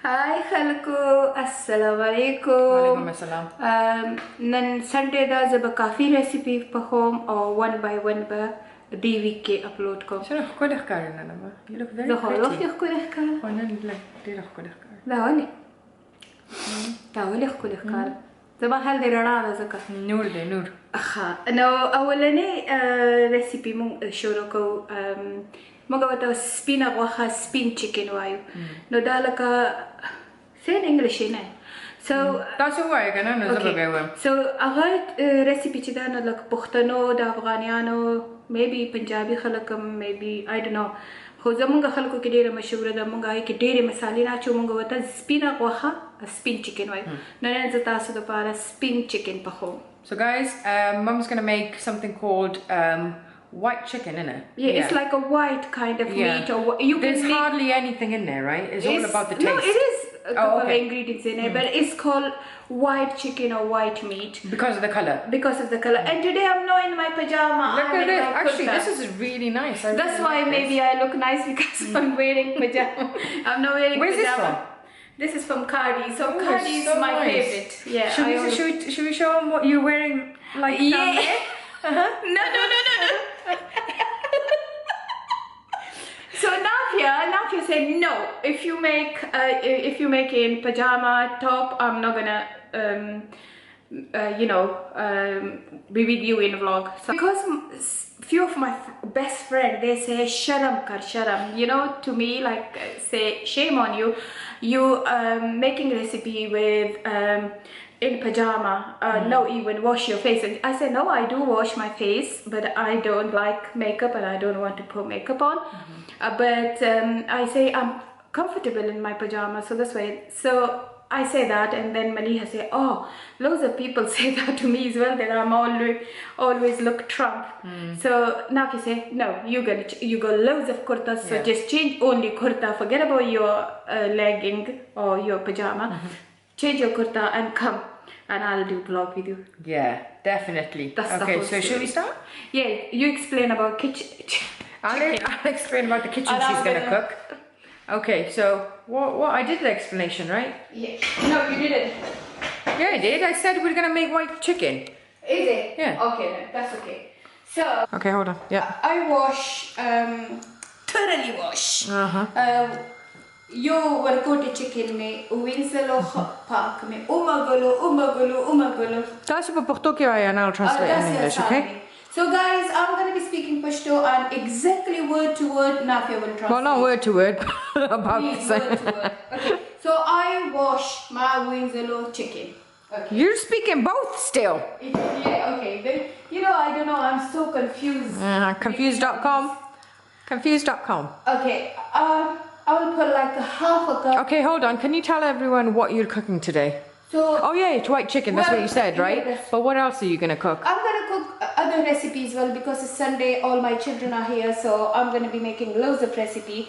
Hi خلکو السلام علیکم وعلیکم السلام. نن سنډے دا زه به کافي ریسیپي پخوم او ون بای ون به دی ویک کې اپلوډ کوم. شنو ښکلي ښکاري نن به. You look very زه خو pretty. ولې ښکلې ښکارم؟ خو نن ډېره ښکلې ښکاري. دا ولې ښکلې ښکارم؟ زما حال دې رڼا ده ځکه. نور دی نور. ښه نو اولنۍ ریسیپي مونږ شروع کوو. مونږ ورته سپینه غوښه سپین چکن وایو. نو دا لکه سین انګلیش نه. So تاسو وایئ که نه نو زه به بیا وایم. So هغه ریسیپي چې دا نه لکه پښتنو د افغانیانو میبي پنجابي خلک هم میبي I don't know خو زمونږ خلکو کې ډېره مشهوره ده. مونږ هغې کې ډېرې مسالې نه اچوو. مونږ ورته سپینه غوښه سپین چکن وایو. نو نن زه تاسو دپاره سپین چکن پخوم. So guys, Mum's going to make something called white chicken, isn't it? Yeah, it's like a white kind of meat. Or you There's can make, hardly anything in there, right? It's all about the taste. No, it is a couple of okay. ingredients in it, but it's called white chicken or white meat. Because of the colour. Because of the color. And today I'm not in my pajama. Look I'm at in this. my Actually, kurta. this is really nice. I That's really why like maybe this. I look nice because I'm wearing pajama. I'm not wearing Where's this pajama. from? This is from Karahi. So Oh, Karahi is so my nice. favorite. Yeah. Should we show them what you're wearing like down there? No. So Nafia said no. If you make in pajama top, I'm not gonna be with you in vlog. So because few of my best friends they say sharam kar sharam, to me like say shame on you. You making recipe with in pajama, no even wash your face. And I said no, I do wash my face, but I don't like makeup and I don't want to put makeup on. But I say I'm comfortable in my pajamas, so that's why. So I say that, and then Maliha say, oh, loads of people say that to me as well, that I'm always look Trump. So now you say, no, you got loads of kurtas, so just change only kurta, forget about your legging or your pajama, change your kurta and come, and I'll do vlog with you. Yeah, definitely. That's the okay, whole so should we story. start? Yeah, you explain about kitchen. I'll explain about the kitchen she's going to cook. Okay, so what I did the explanation, right? Yeah. No, you didn't. Yeah, I did. I said we're going to make white chicken. Is it? Yeah. Okay, then, that's okay. So Okay, hold on. Yeah. I wash, thoroughly wash. Yo warkote chicken में winselo park में umagolo. Tashi pa Porto ke and I'll translate in English, okay? So guys, I'm going to be speaking Pashto and exactly word to word Nafia will translate. Well, not word to word, about the Please, same. word to word. Okay. So I wash my winselo chicken. Okay. You're speaking both still. Yeah, okay. Then, I don't know, I'm so confused. Confused.com. Confused.com. Okay, I will put like a half a cup. Okay, hold on. Can you tell everyone what you're cooking today? So Oh yeah, it's white chicken. That's what you said, right? Yeah, that's- But what else are you gonna cook? I'm gonna cook other recipes well because it's Sunday. All my children are here, so I'm gonna be making loads of recipe.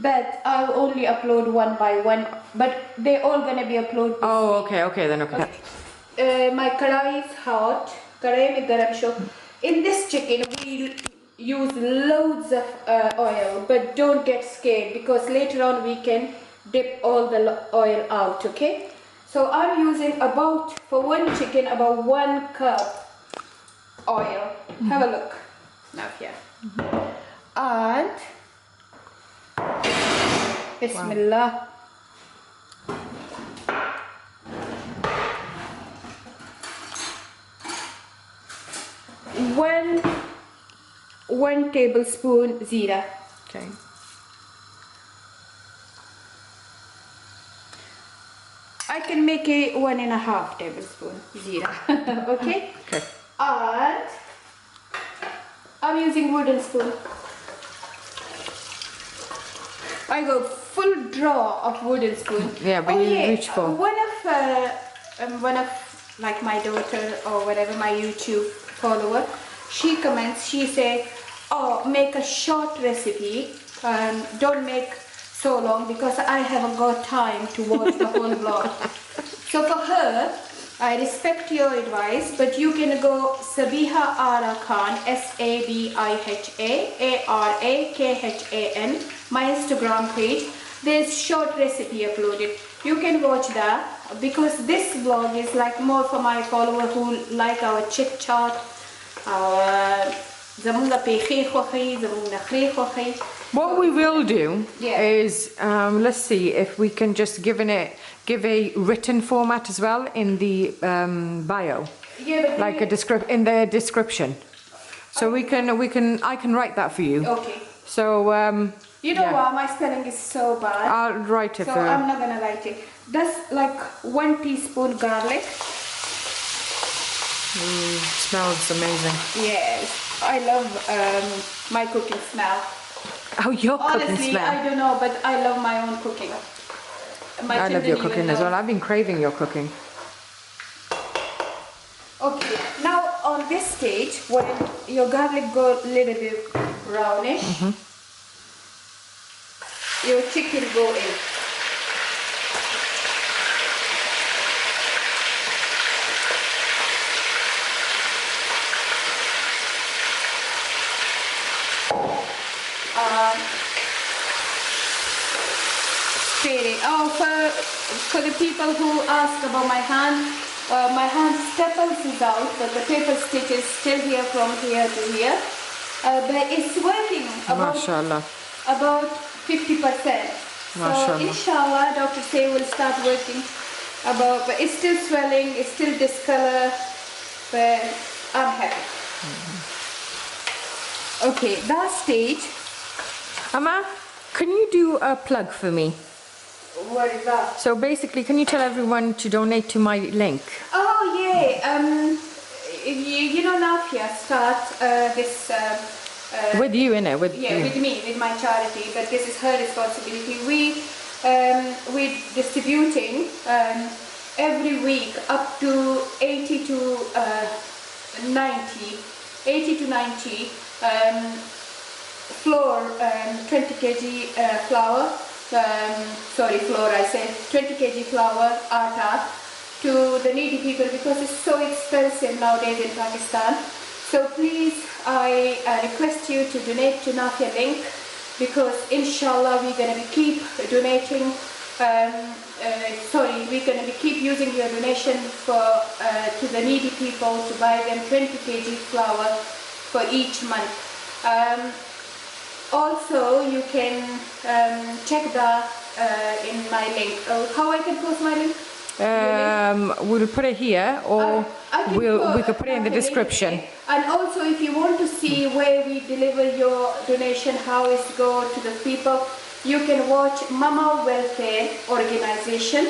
But I'll only upload one by one. But they're all gonna be uploaded. Oh, okay, then okay. My karahi is hot. Karahi mein garam sho. In this chicken, we use loads of oil, but don't get scared because later on we can dip all the oil out. Okay. So I'm using for one chicken about 1 cup oil. Have a look. Now here. And Bismillah. One tablespoon zira. Okay. I can make a 1.5 tablespoon zira. Okay? Okay. And I'm using wooden spoon. I go full draw of wooden spoon. Yeah, but you reach for. One of like my daughter or whatever, my YouTube follower, she comments, she say, oh, make a short recipe and don't make so long because I haven't got time to watch the whole vlog. So for her, I respect your advice, but you can go Sabiha Ara Khan, Sabiha Arakhan, my Instagram page. there's short recipe uploaded. You can watch that, because this vlog is like more for my follower who like our chit chat, our What we will do is, let's see if we can just give a written format as well in the bio, like in the description. So I can write that for you. Okay. So you know what? My spelling is so bad. I'll write it. So I'm not gonna write it. That's like 1 teaspoon garlic. Smells amazing. Yes, I love my cooking smell. Oh, your cooking Honestly, smell. I don't know, but I love my own cooking. I love your cooking as well. I've been craving your cooking. Okay, now on this stage, when your garlic goes a little bit brownish, your chicken go in. Oh, for the people who ask about my hand staples is out, but the paper stitch is still here from here to here. But it's working about 50%. So inshallah, Dr. Say will start working but it's still swelling, it's still discolor, but I'm happy. Okay, that stage. Amma, can you do a plug for me? What is that? So basically, can you tell everyone to donate to my link? Oh yeah, you know Nafia start this with you in it, with me, with my charity, but this is her responsibility. We're distributing every week up to 80 to 90 flour, 20 kg flour. 20 kg flour, atta, to the needy people, because it's so expensive nowadays in Pakistan. So please, I request you to donate to Nafia link, because inshallah we're going to keep donating. We're going to keep using your donation to the needy people to buy them 20 kg flour for each month. Also, you can check that in my link. How I can post my link? We'll put it here, or we could put it in the description. And also, if you want to see where we deliver your donation, how it's go to the people, you can watch Mama Welfare Organization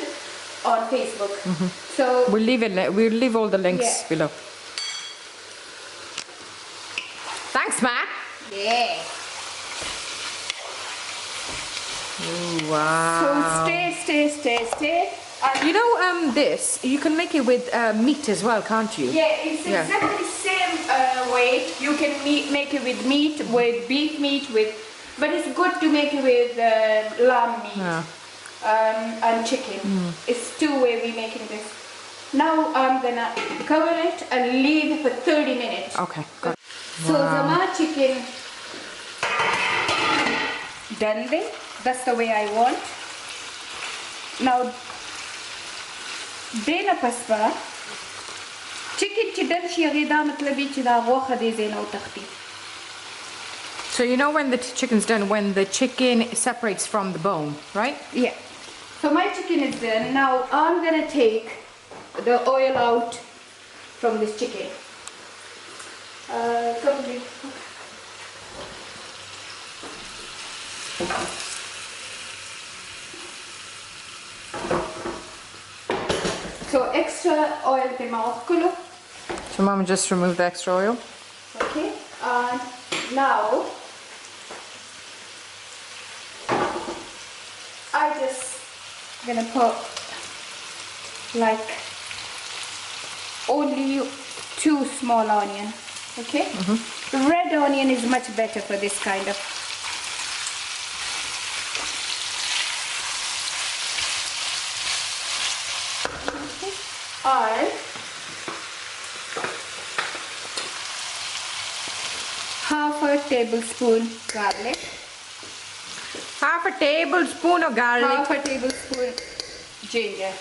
on Facebook. So we'll leave all the links below. Thanks, Ma. Yeah. Ooh, wow. So stay. You know, this, you can make it with meat as well, can't you? Yeah, it's exactly the same way. You can make it with meat, with beef meat, but it's good to make it with lamb meat and chicken. It's two ways we're making this. Now I'm gonna cover it and leave it for 30 minutes. Okay, good. So Zama chicken done there. That's the way I want. Now देना पसवा chicken चिदन शियदा मतलब चिदा वो खदे ज़ेना उतखती. So you know when the chicken's done, when the chicken separates from the bone, right? Yeah. So my chicken is done. Now I'm gonna take the oil out from this chicken. So extra oil the mouth kulu. So Mama just remove the extra oil. Okay. And now I just gonna put like only 2 small onion. Okay. Red onion is much better for this kind of. And half a tablespoon garlic. half a tablespoon of garlic. Half a tablespoon ginger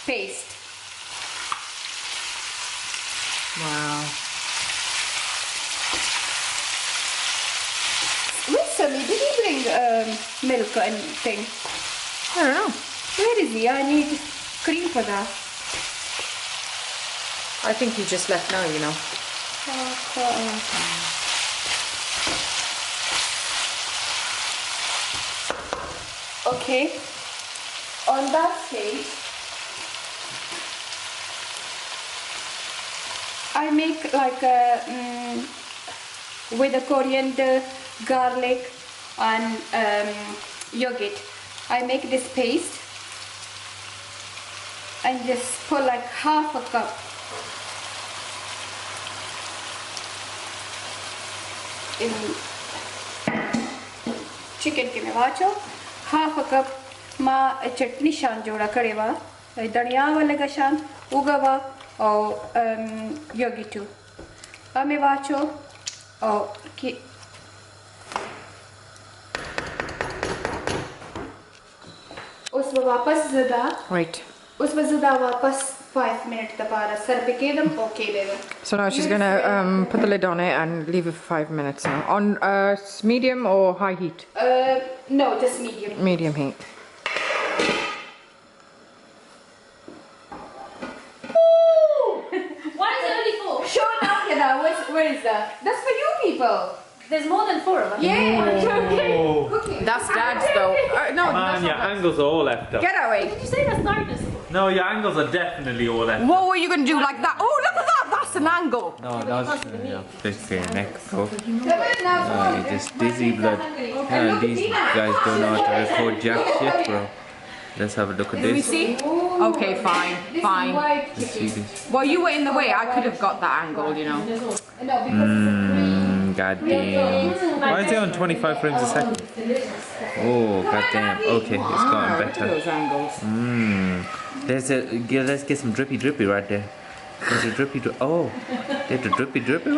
paste. Wow. Where's Sammy? Did he bring milk and thing? I don't know. Where is he? I need cream for that. I think he just left now, you know. Okay. On that stage, I make like a with a coriander, garlic, and yogurt. I make this paste and just put like half a cup. In chicken के में वाचो half a cup मा चटनी शान जोड़ा करेवा धनिया वाले का शान उगावा और योगी टू हमें वाचो और कि उसमें वापस ज़्यादा Right. उसमें ज़्यादा वापस 5 minutes दबारा सर पे के them okay level. So now she's gonna put the lid on it and leave it for 5 minutes now. On medium or high heat? No, just medium. Medium heat. Why is it only 4? Show now, Keda. Where is that? That's for you people. There's more than 4 of us. Yeah, I'm joking. Cooking. That's Dad's though. No, Man, that's your not angles are all left up. Get away. Did you say that's darkness? No, your angles are definitely all left up. What were you gonna do like that? Oh, look at that. That's an angle. No, that's this neck, bro. Now, You're just dizzy blood. Yeah, these guys don't know how to record jack shit, bro. Let's have a look at Can we this. see? Okay, fine, fine. Let's see this. Well, you were in the way. I could have got that angle, you know. Goddamn. Why is it on 25 frames a second? Oh, goddamn. Okay, it's gotten better. Those angles. Let's get some drippy right there. There's a drippy. Oh, there's a drippy right there.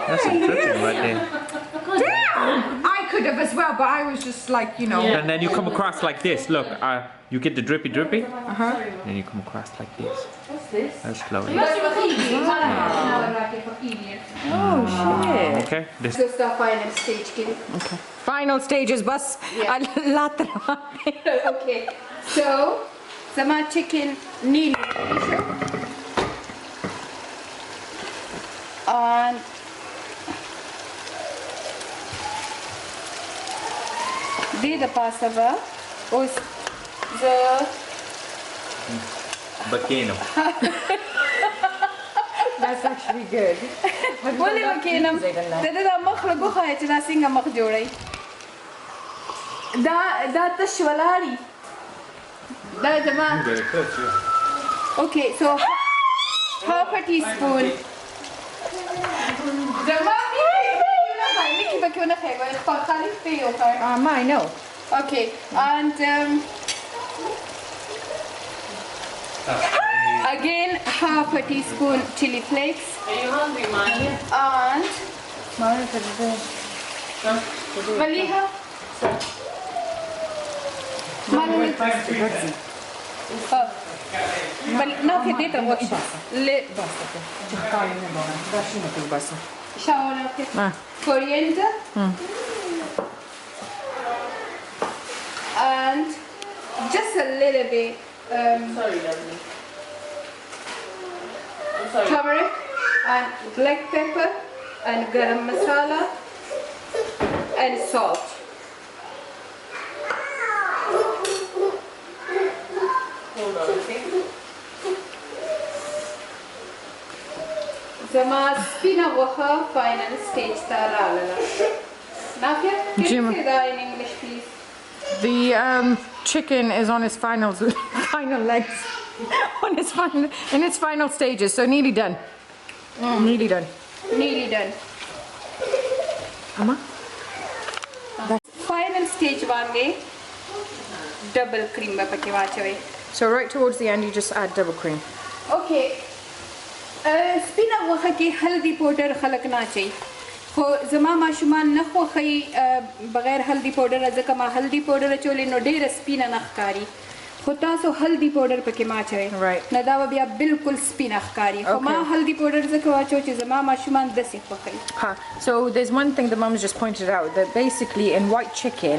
That's a dripping right there. Damn! I could have as well, but I was just like, you know. And then you come across like this. Look, you get the drippy. Then you come across like this. What's this? That's slowly. Oh shit. Okay. This. this is the final stage, kid. Okay. Final stages, bus. Yeah. Okay. So, some chicken nearly and they the pasta was the Bacano. That's actually good. ولا مكينم ده مخرج وخا يتنا سينغ مخجوري ده تشولاري ده جماعة. Okay, so half a teaspoon. I know. Okay, and again half a teaspoon chili flakes. Are you hungry, man? And Maliha. No, che dentro what? Ah. Coriander. And just a little bit Sorry, lovely. I'm sorry. turmeric and black pepper and garam masala and salt. Hold on, okay? Zama spina waha final stage tarala. Nafia, can Jim. you say that in English, please? The chicken is on its final legs, in its final stages, so nearly done. Nearly done. Nearly done. Amma? Final stage wange double cream ba pake wachoy. So right towards the end, you just add double cream. Okay. Spina waha ki haldi powder khalak na chahiye. خو زما ماشومان نه خوښوي بغیر هلدي پاوډره ځکه ما هلدي پاوډر اچولې نو ډېره سپینه نه ښکاري خو تاسو هلدي پاوډر پکې ما اچوئ نو دا به بیا بالکل سپینه ښکاري خو ما هلدي پاوډر ځکه واچو چې زما ماشومان داسې خوښوي. So there's one thing the mum's just pointed out, that basically in white chicken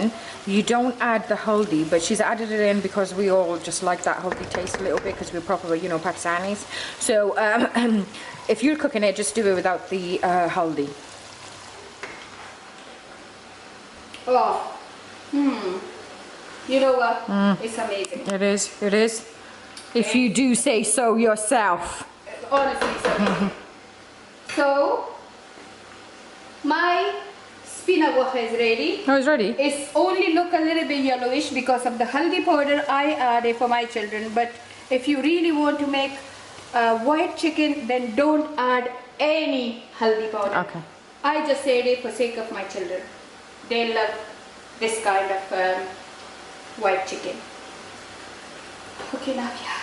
you don't add the haldi, but she's added it in because we all just like that haldi taste a little bit because we're proper, you know, Pakistanis. So if you're cooking it, just do it without the haldi. You know what? It's amazing. It is, it is. If you do say so yourself. Honestly, it's amazing. So, my spinach is ready. Oh, it's ready? It's only look a little bit yellowish because of the haldi powder I added for my children. But if you really want to make white chicken, then don't add any haldi powder. Okay. I just said it for sake of my children. They love this kind of white chicken. Okay, Nakia.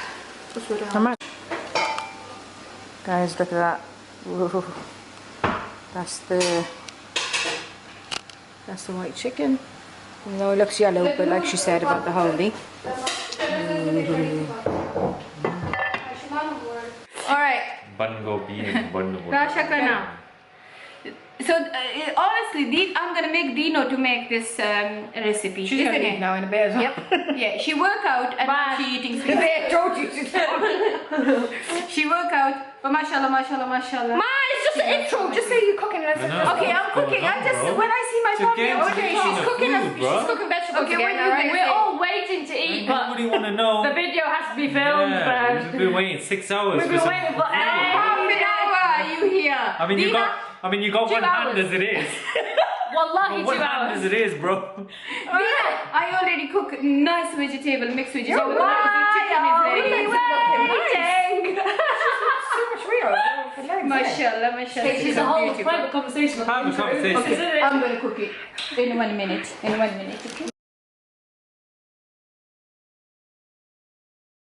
Guys, look at that. Whoa. That's the white chicken. You know, it looks yellow, but like she said about the haldi. Alright. Bun gobi and bun Rasha Kana. So honestly, I'm gonna make Dino to make this recipe. She's gonna eat now in a bit as well. Yep. Yeah, she work out and she eating sweet. I told you she's She work out, but mashallah, mashallah, mashallah. Ma, it's just an intro. Just say you're cooking. Okay, I'm cooking. I just when I see my family, okay, she's cooking. She's cooking vegetables. Okay, again, we're all waiting to eat, but Nobody want to know. the video has to be filmed Yeah, first. we've been waiting 6 hours. We've been waiting for half an hour. Are you here? I mean, you got 1 hand as it is. Wallahi, 1 2 hand hours. as it is, bro. I already cook nice vegetable, mixed vegetable. Why Chicken is are ready. we waiting? so much real. Mashallah, mashallah. She's a whole private conversation. Have a conversation. Okay. I'm gonna cook it in 1 minute. In 1 minute. Okay.